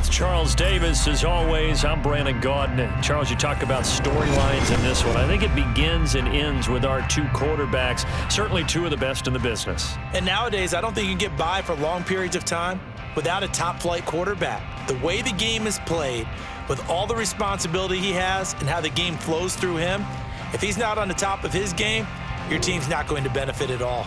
With Charles Davis, as always, I'm Brandon Gaudin. Charles, you talk about storylines in this one. I think it begins and ends with our two quarterbacks, certainly two of the best in the business. And nowadays, I don't think you can get by for long periods of time without a top-flight quarterback. The way the game is played, with all the responsibility he has and how the game flows through him, if he's not on the top of his game, your team's not going to benefit at all.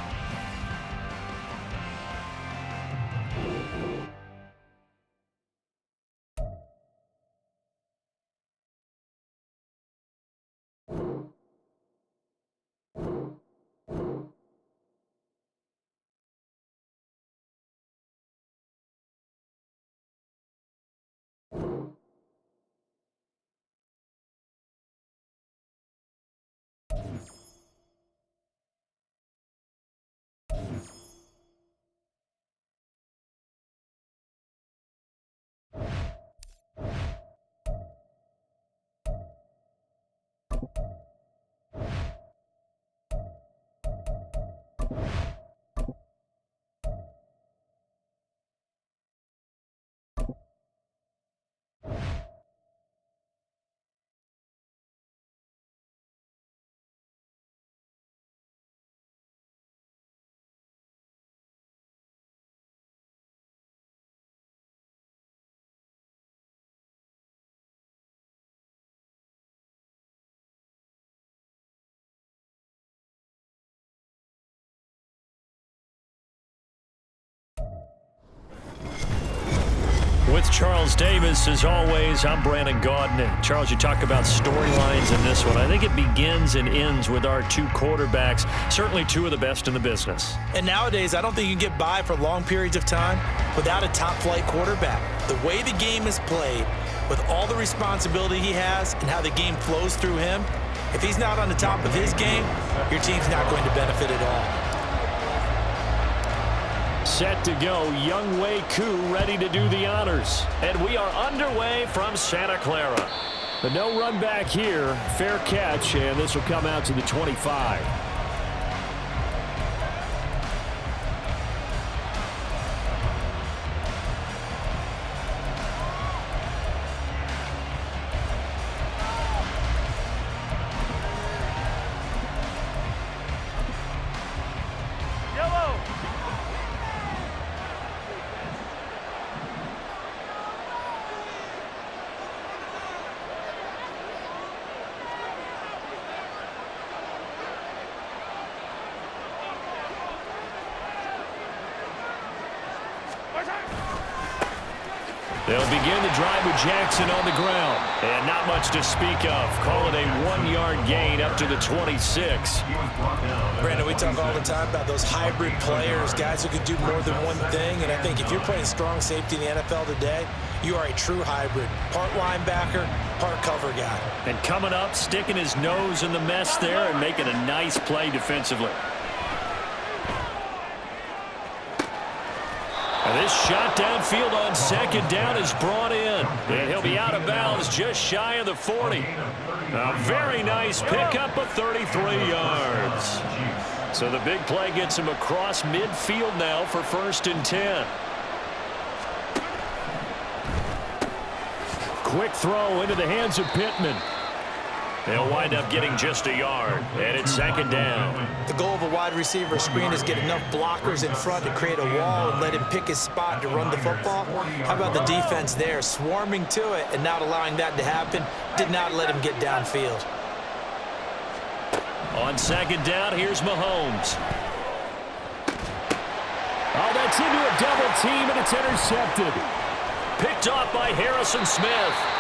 With Charles Davis, as always, I'm Brandon Gaudin. Charles, you talk about storylines in this one. I think it begins and ends with our two quarterbacks, certainly two of the best in the business. And nowadays, I don't think you can get by for long periods of time without a top-flight quarterback. The way the game is played, with all the responsibility he has and how the game flows through him, if he's not on the top of his game, your team's not going to benefit at all. Set to go, Young Wei Koo ready to do the honors. And we are underway from Santa Clara. The no run back here, fair catch, and this will come out to the 25. They'll begin the drive with Jackson on the ground. And not much to speak of. Call it a 1-yard gain up to the 26. Brandon, we talk all the time about those hybrid players, guys who can do more than one thing. And I think if you're playing strong safety in the NFL today, you are a true hybrid. Part linebacker, part cover guy. And coming up, sticking his nose in the mess there and making a nice play defensively. And this shot downfield on second down is brought in. And he'll be out of bounds just shy of the 40. A very nice pickup of 33 yards. So the big play gets him across midfield now for 1st and 10. Quick throw into the hands of Pittman. They'll wind up getting just a yard, and it's 2nd down. The goal of a wide receiver screen is get enough blockers in front to create a wall and let him pick his spot to run the football. How about the defense there, swarming to it and not allowing that to happen? Did not let him get downfield. On 2nd down, here's Mahomes. Oh, that's into a double team, and it's intercepted. Picked off by Harrison Smith.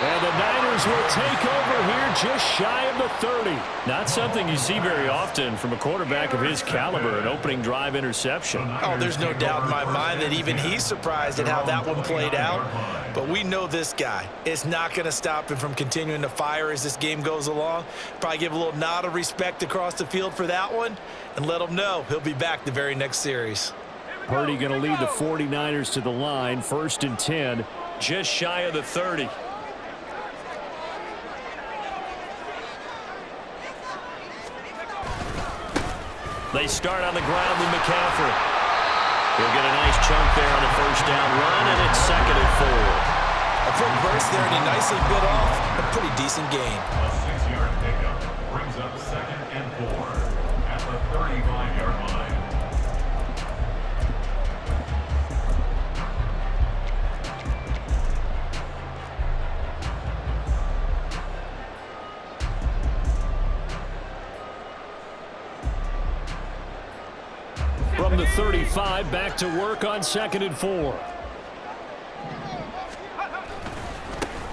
And the Niners will take over here just shy of the 30. Not something you see very often from a quarterback of his caliber, an opening drive interception. Oh, there's no doubt in my mind that even he's surprised at how that one played out. But we know this guy is not going to stop him from continuing to fire as this game goes along. Probably give a little nod of respect across the field for that one and let him know he'll be back the very next series. Purdy going to lead the 49ers to the line, 1st and 10. Just shy of the 30. They start on the ground with McCaffrey. He'll get a nice chunk there on the 1st down run, and it's 2nd and 4. A quick burst there, and he nicely bit off a pretty decent gain. A 6-yard pickup brings up 2nd and 4 at the 35-yard line. From the 35, back to work on 2nd and 4.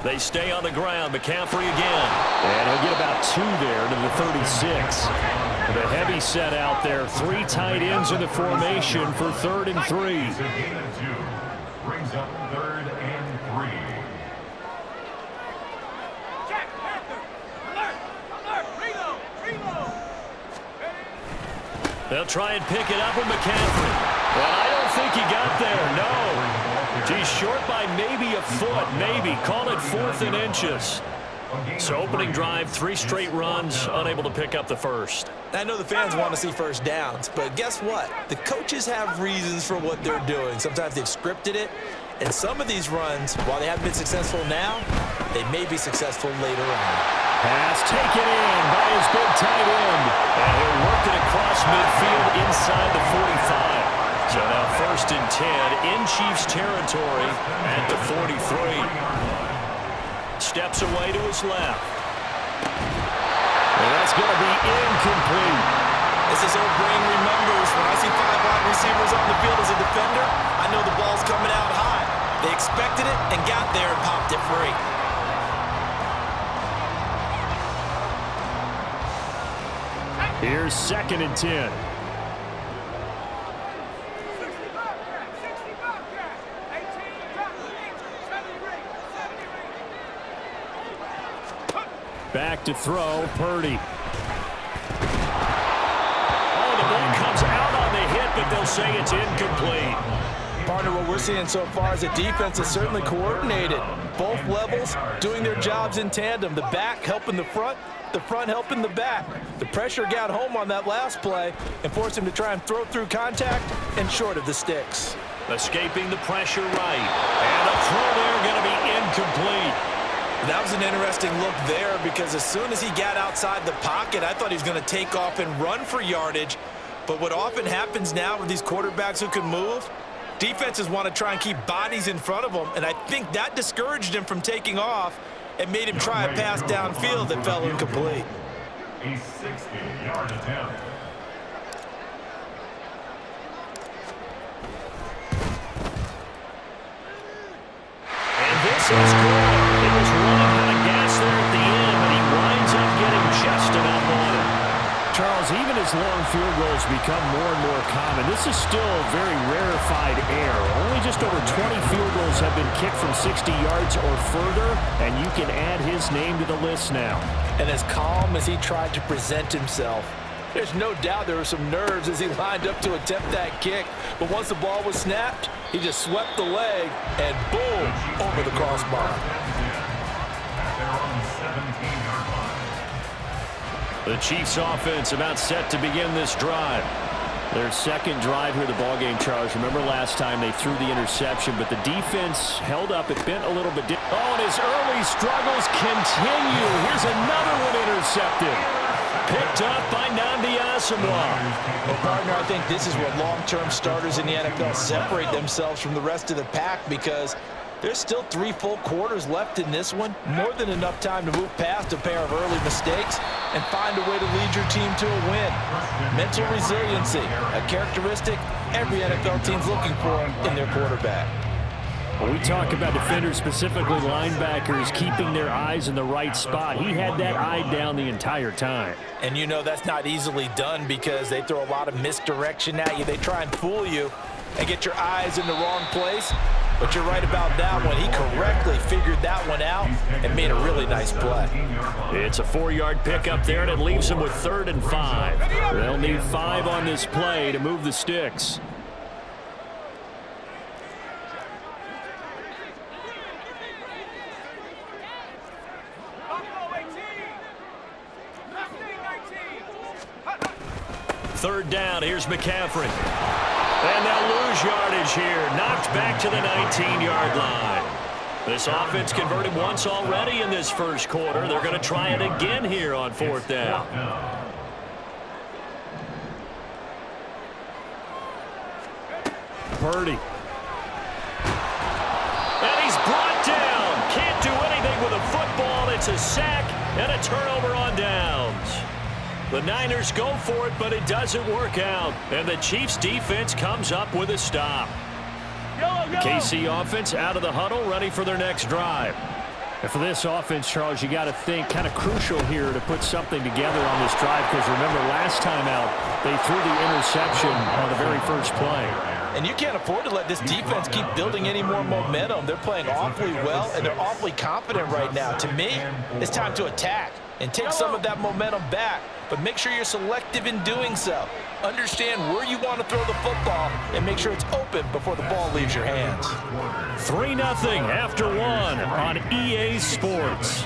They stay on the ground. McCaffrey again. And he'll get about 2 there to the 36. The heavy set out there. 3 tight ends in the formation for 3rd and 3. Brings up 3rd and 3. They'll try and pick it up with McCaffrey. But I don't think he got there. No. He's short by maybe a foot. Maybe. Call it 4th and inches. So opening drive, 3 straight runs, unable to pick up the first. I know the fans want to see first downs, but guess what? The coaches have reasons for what they're doing. Sometimes they've scripted it, and some of these runs, while they haven't been successful now, they may be successful later on. Pass taken in by his big tight end. And he'll work it across midfield inside the 45. So now 1st and 10 in Chiefs territory at the 43. Steps away to his left. And that's going to be incomplete. As his old brain remembers, when I see 5 wide receivers on the field as a defender, I know the ball's coming out high. They expected it and got there and popped it free. Here's 2nd and 10. Back to throw, Purdy. Oh, the ball comes out on the hit, but they'll say it's incomplete. Partner, what we're seeing so far is the defense is certainly coordinated. Both levels doing their jobs in tandem. The back helping the front helping the back. The pressure got home on that last play and forced him to try and throw through contact and short of the sticks. Escaping the pressure right. And a throw there going to be incomplete. That was an interesting look there because as soon as he got outside the pocket, I thought he was going to take off and run for yardage. But what often happens now with these quarterbacks who can move, defenses want to try and keep bodies in front of them, and I think that discouraged him from taking off and made him try a pass downfield that fell incomplete. A 60-yard attempt. And this is good. It was running out of gas there at the end, but he winds up getting just enough on it. Charles, even as long field goals become more and more common, this is still a very rarefied air. Only just over 20 field goals have been kicked from 60 yards or further, and you can add his name to the list now. And as calm as he tried to present himself, there's no doubt there were some nerves as he lined up to attempt that kick. But once the ball was snapped, he just swept the leg and boom, over the crossbar. The Chiefs offense about set to begin this drive. Their second drive here of the ballgame, Charles. Remember last time they threw the interception, but the defense held up. It bent a little bit. Oh, and his early struggles continue. Here's another one intercepted. Picked up by Nnamdi Asomugha. Well, partner, I think this is where long-term starters in the NFL separate themselves from the rest of the pack because there's still 3 full quarters left in this one. More than enough time to move past a pair of early mistakes and find a way to lead your team to a win. Mental resiliency, a characteristic every NFL team's looking for in their quarterback. When we talk about defenders, specifically linebackers, keeping their eyes in the right spot, he had that eye down the entire time. And you know that's not easily done because they throw a lot of misdirection at you. They try and fool you and get your eyes in the wrong place. But you're right about that one. He correctly figured that one out and made a really nice play. It's a 4-yard pickup there, and it leaves him with 3rd and 5. They'll need 5 on this play to move the sticks. Third down, here's McCaffrey. And they'll lose yardage here. Knocked back to the 19-yard line. This offense converted once already in this first quarter. They're going to try it again here on 4th down. Purdy. And he's brought down. Can't do anything with a football. It's a sack and a turnover on downs. The Niners go for it, but it doesn't work out. And the Chiefs defense comes up with a stop. KC offense out of the huddle, ready for their next drive. And for this offense, Charles, you got to think kind of crucial here to put something together on this drive, because remember last time out they threw the interception on the very first play. And you can't afford to let this defense keep building any more momentum. They're playing awfully well, and they're awfully confident right now. To me, it's time to attack and take some of that momentum back, but make sure you're selective in doing so. Understand where you want to throw the football and make sure it's open before the ball leaves your hands. 3-0 after 1 on EA Sports.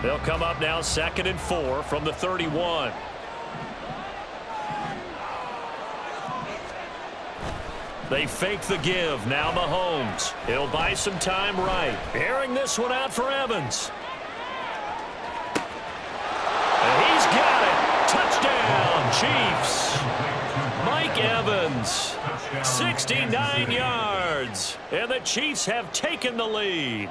They'll come up now 2nd and 4 from the 31. They fake the give. Now Mahomes. He'll buy some time right. Airing this one out for Evans. And he's got it. Touchdown, Chiefs. Mike Evans. 69 yards. And the Chiefs have taken the lead.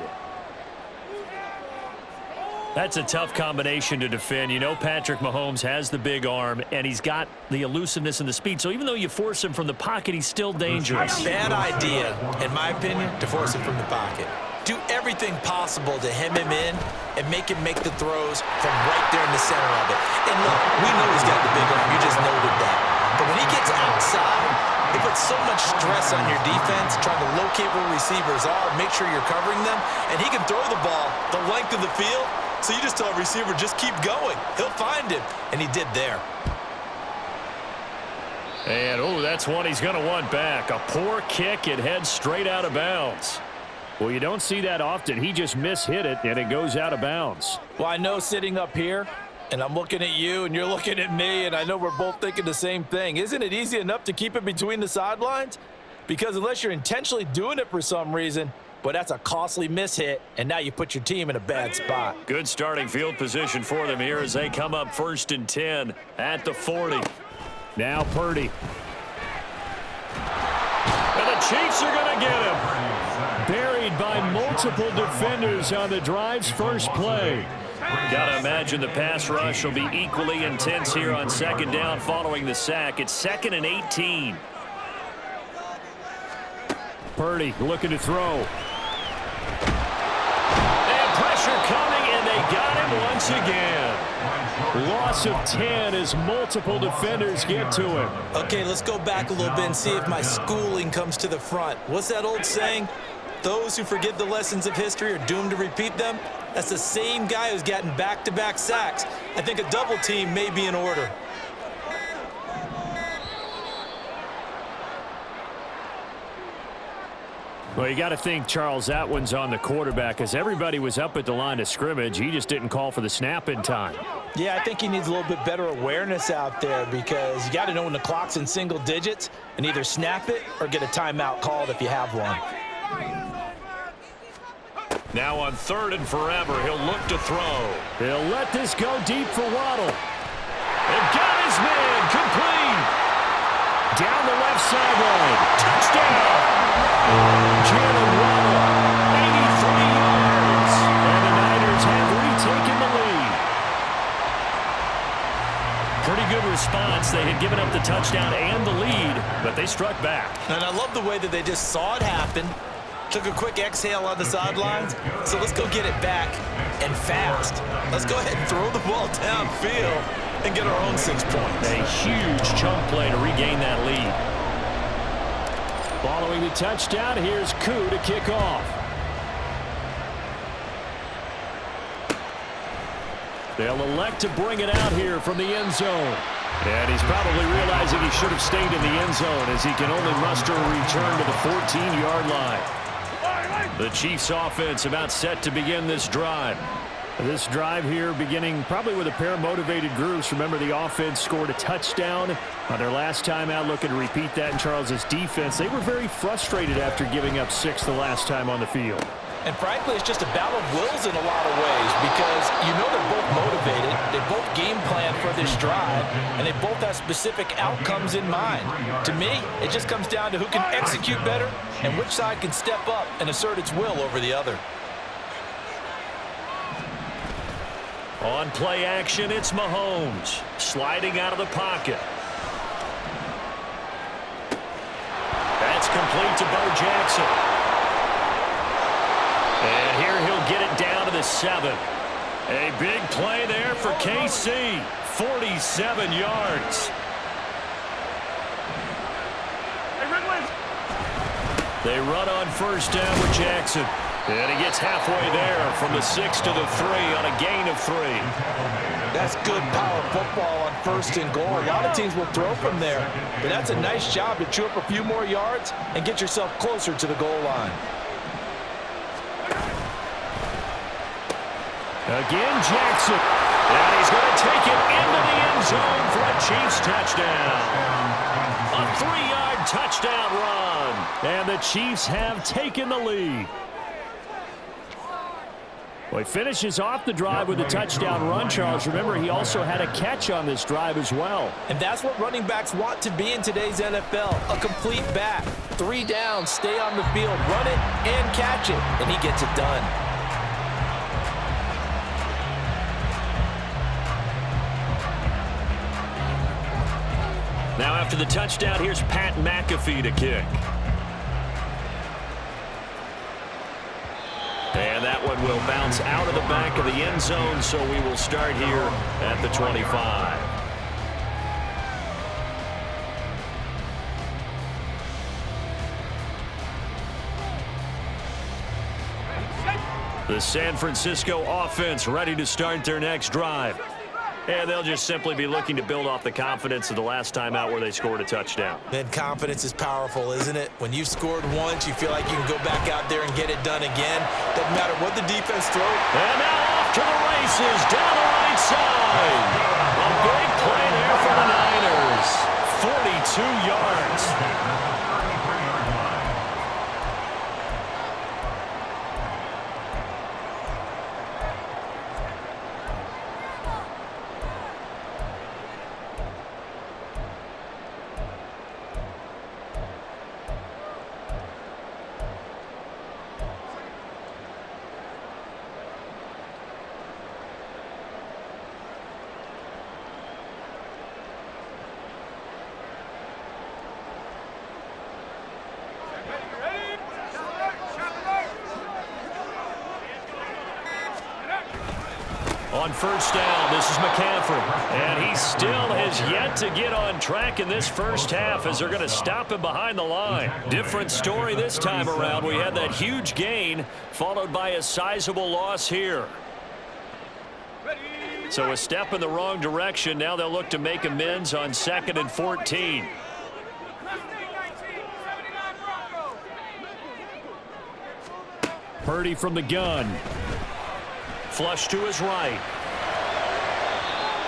That's a tough combination to defend. You know Patrick Mahomes has the big arm, and he's got the elusiveness and the speed. So even though you force him from the pocket, he's still dangerous. Bad idea, in my opinion, to force him from the pocket. Do everything possible to hem him in and make him make the throws from right there in the center of it. And look, we know he's got the big arm. You just noted that. But when he gets outside, it puts so much stress on your defense trying to locate where receivers are, make sure you're covering them, and he can throw the ball the length of the field. So you just tell a receiver, just keep going. He'll find him, and he did there. And, oh, that's one he's going to want back. A poor kick. It heads straight out of bounds. Well, you don't see that often. He just mishit it, and it goes out of bounds. Well, I know sitting up here, and I'm looking at you, and you're looking at me, and I know we're both thinking the same thing. Isn't it easy enough to keep it between the sidelines? Because unless you're intentionally doing it for some reason, but that's a costly mishit, and now you put your team in a bad spot. Good starting field position for them here as they come up 1st and 10 at the 40. Now Purdy. And the Chiefs are going to get him. Buried by multiple defenders on the drive's first play. Got to imagine the pass rush will be equally intense here on 2nd down following the sack. It's 2nd and 18. Purdy looking to throw. Pressure coming, and they got him once again. Loss of 10 as multiple defenders get to him. Okay, let's go back a little bit and see if my schooling comes to the front. What's that old saying? Those who forget the lessons of history are doomed to repeat them. That's the same guy who's gotten back-to-back sacks. I think a double team may be in order. Well, you got to think, Charles, that one's on the quarterback, as everybody was up at the line of scrimmage. He just didn't call for the snap in time. Yeah, I think he needs a little bit better awareness out there, because you got to know when the clock's in single digits and either snap it or get a timeout called if you have one. Now on 3rd and forever, he'll look to throw. He'll let this go deep for Waddle. And got his man complete. Down the left sideline. Touchdown. Jalen Waddle, 83 yards. And the Niners have retaken the lead. Pretty good response. They had given up the touchdown and the lead, but they struck back. And I love the way that they just saw it happen, took a quick exhale on the sidelines. So let's go get it back and fast. Let's go ahead and throw the ball downfield and get our own 6 points. A huge chunk play to regain that lead. Following the touchdown, here's Koo to kick off. They'll elect to bring it out here from the end zone. And he's probably realizing he should have stayed in the end zone, as he can only muster a return to the 14-yard line. The Chiefs offense about set to begin this drive. This drive here beginning probably with a pair of motivated groups. Remember, the offense scored a touchdown on their last time out, looking to repeat that in Charles' defense. They were very frustrated after giving up 6 the last time on the field. And frankly, it's just a battle of wills in a lot of ways because you know they're both motivated, they both game plan for this drive, and they both have specific outcomes in mind. To me, it just comes down to who can execute better and which side can step up and assert its will over the other. On play action, it's Mahomes sliding out of the pocket. That's complete to Bo Jackson. And here he'll get it down to the 7. A big play there for KC. 47 yards. They run on first down with Jackson. And he gets halfway there from the 6 to the 3 on a gain of 3. That's good power football on first and goal. A lot of teams will throw from there, but that's a nice job to chew up a few more yards and get yourself closer to the goal line. Again, Jackson. And he's going to take it into the end zone for a Chiefs touchdown. A 3-yard touchdown run. And the Chiefs have taken the lead. Well, he finishes off the drive with a touchdown run, Charles. Remember, he also had a catch on this drive as well. And that's what running backs want to be in today's NFL, a complete back. 3 downs, stay on the field, run it, and catch it. And he gets it done. Now after the touchdown, here's Pat McAfee to kick. And that one will bounce out of the back of the end zone, so we will start here at the 25. The San Francisco offense ready to start their next drive. And they'll just simply be looking to build off the confidence of the last time out where they scored a touchdown. Then confidence is powerful, isn't it? When you've scored once, you feel like you can go back out there and get it done again. Doesn't matter what the defense throws. And now off to the races down the right side. A big play there for the Niners. 42 yards. On first down, this is McCaffrey. And he still has yet to get on track in this first half as they're going to stop him behind the line. Different story this time around. We had that huge gain followed by a sizable loss here. So a step in the wrong direction. Now they'll look to make amends on 2nd and 14. Purdy from the gun. Flush to his right.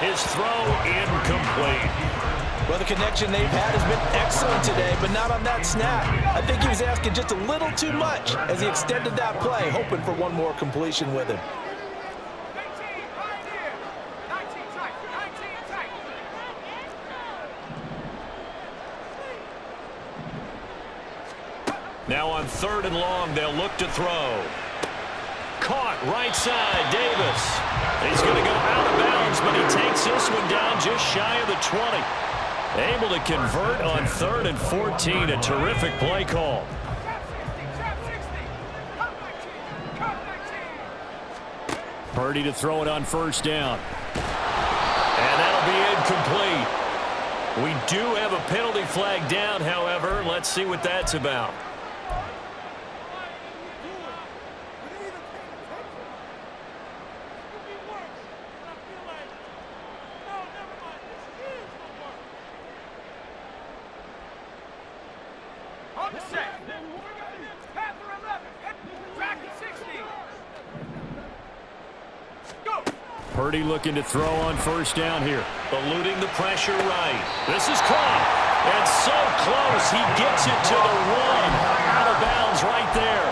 His throw incomplete. Well, the connection they've had has been excellent today, but not on that snap. I think he was asking just a little too much as he extended that play, hoping for one more completion with him. Now on 3rd and long, they'll look to throw. Caught right side, Davis. He's going to go out of bounds, but he takes this one down just shy of the 20. Able to convert on 3rd and 14. A terrific play call. Purdy to throw it on first down. And that'll be incomplete. We do have a penalty flag down, however. Let's see what that's about. Purdy looking to throw on first down here. Eluding the pressure right. This is caught. And so close. He gets it to the 1. Out of bounds right there.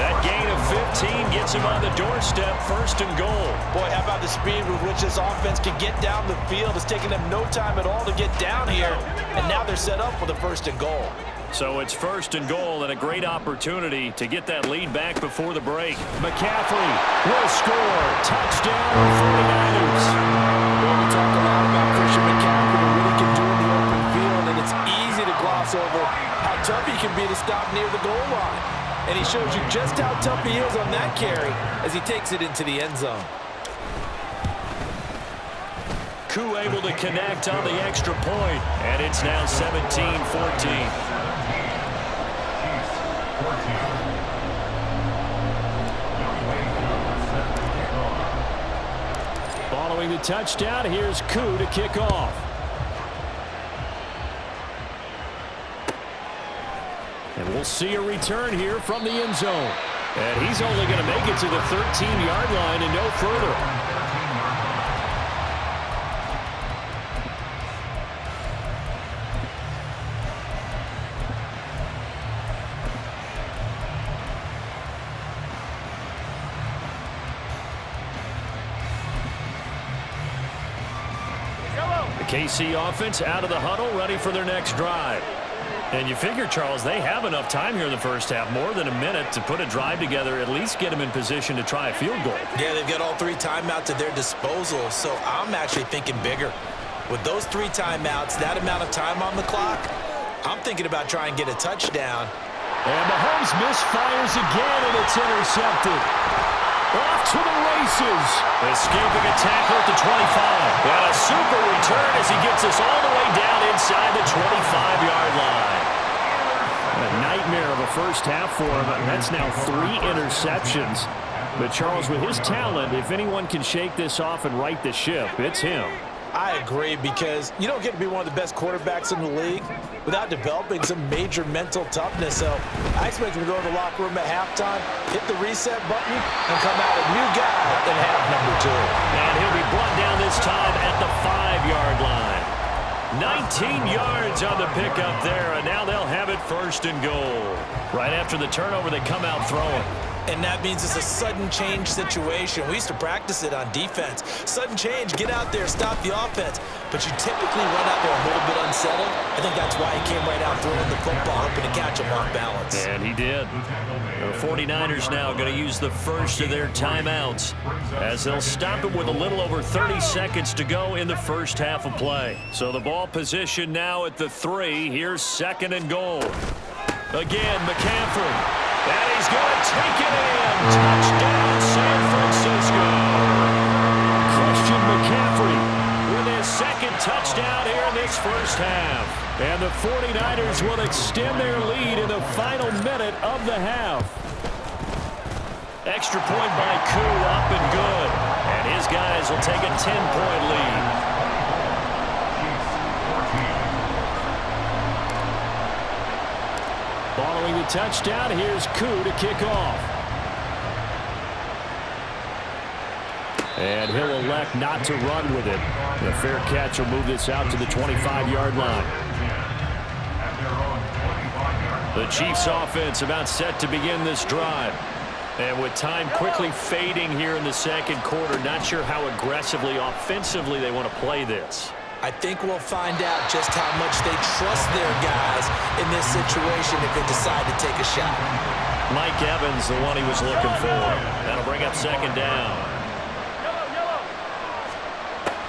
That gain of 15 gets him on the doorstep, first and goal. Boy, how about the speed with which this offense can get down the field? It's taking them no time at all to get down here. And now they're set up for the first and goal. So it's first and goal and a great opportunity to get that lead back before the break. McCaffrey will score. Touchdown, 49ers. Well, we talk a lot about Christian McCaffrey and what he can do in the open field, and it's easy to gloss over how tough he can be to stop near the goal line. And he shows you just how tough he is on that carry as he takes it into the end zone. Koo able to connect on the extra point, and it's now 17-14. Following the touchdown, here's Koo to kick off. And we'll see a return here from the end zone. And he's only going to make it to the 13-yard line and no further. KC offense out of the huddle, ready for their next drive. And you figure, Charles, they have enough time here in the first half, more than a minute, to put a drive together, at least get them in position to try a field goal. Yeah, they've got all 3 timeouts at their disposal, so I'm actually thinking bigger. With those 3 timeouts, that amount of time on the clock, I'm thinking about trying to get a touchdown. And Mahomes misfires again, and it's intercepted. Off to the races. Escaping a tackle at the 25. And a super return as he gets us all the way down inside the 25-yard line. A nightmare of a first half for him. That's now 3 interceptions. But Charles, with his talent, if anyone can shake this off and right the ship, it's him. I agree, because you don't get to be one of the best quarterbacks in the league without developing some major mental toughness. So I expect him to go to the locker room at halftime, hit the reset button, and come out a new guy in half number 2. And he'll be brought down this time at the 5-yard line. 19 yards on the pickup there, and now they'll have it first and goal. Right after the turnover, they come out throwing. And that means it's a sudden change situation. We used to practice it on defense. Sudden change, get out there, stop the offense. But you typically run out there a little bit unsettled. I think that's why he came right out throwing the football, hoping to catch him off balance. And he did. The 49ers now going to use the first of their timeouts, as they'll stop it with a little over 30 seconds to go in the first half of play. So the ball position now at the 3. Here's second and goal. Again, McCaffrey. And he's going to take it in. Touchdown, San Francisco. Christian McCaffrey with his second touchdown here in this first half. And the 49ers will extend their lead in the final minute of the half. Extra point by Koo, up and good. And his guys will take a 10-point lead. Following the touchdown, here's Koo to kick off. And he'll elect not to run with it. The fair catch will move this out to the 25-yard line. The Chiefs offense about set to begin this drive. And with time quickly fading here in the second quarter, not sure how aggressively, offensively they want to play this. I think we'll find out just how much they trust their guys in this situation if they decide to take a shot. Mike Evans, the one he was looking for. That'll bring up second down.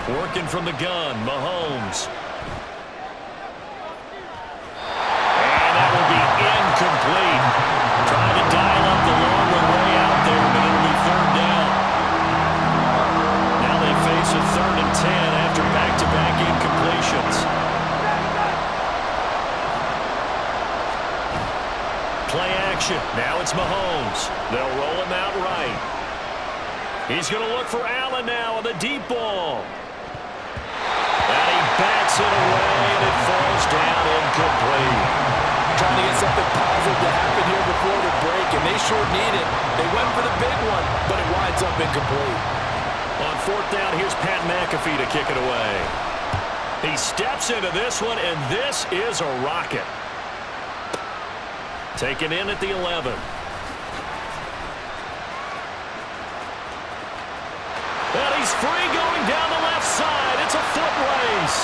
Working from the gun, Mahomes. And that will be incomplete. Trying to dial up the long one way out there, but it'll be third down. Now they face a 3rd and 10 after back-to-back incompletions. Play action. Now it's Mahomes. They'll roll him out right. He's going to look for Allen now on the deep ball. And he bats it away, and it falls down incomplete. Trying to get something positive to happen here before the break, and they sure need it. They went for the big one, but it winds up incomplete. On fourth down. Here's Pat McAfee to kick it away. He steps into this one, and this is a rocket. Taken in at the 11. And he's free going down the left side. It's a foot race.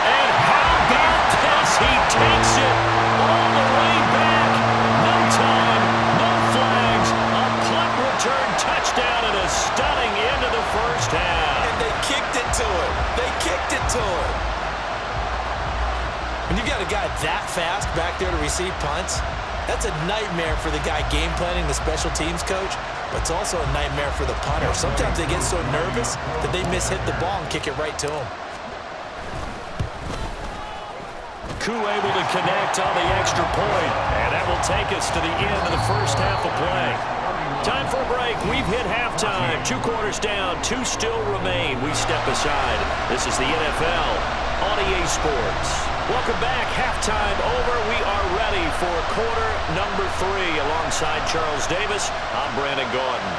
And how about this? He takes it all the way back. No time, no flags. A punt return touchdown and a stunning end of the first half. And they kicked it to him. They kicked it to him. When you got a guy that fast back there to receive punts, that's a nightmare for the guy game planning, the special teams coach, but it's also a nightmare for the punter. Sometimes they get so nervous that they miss hit the ball and kick it right to him. Koo able to connect on the extra point, and that will take us to the end of the first half of play. Time for a break. We've hit halftime. 2 quarters down, 2 still remain. We step aside. This is the NFL on EA Sports. Welcome back. Halftime over. We are ready for quarter number 3. Alongside Charles Davis, I'm Brandon Gordon.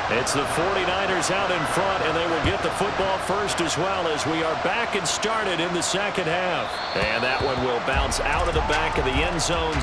It's the 49ers out in front, and they will get the football first as well as we are back and started in the second half. And that one will bounce out of the back of the end zone.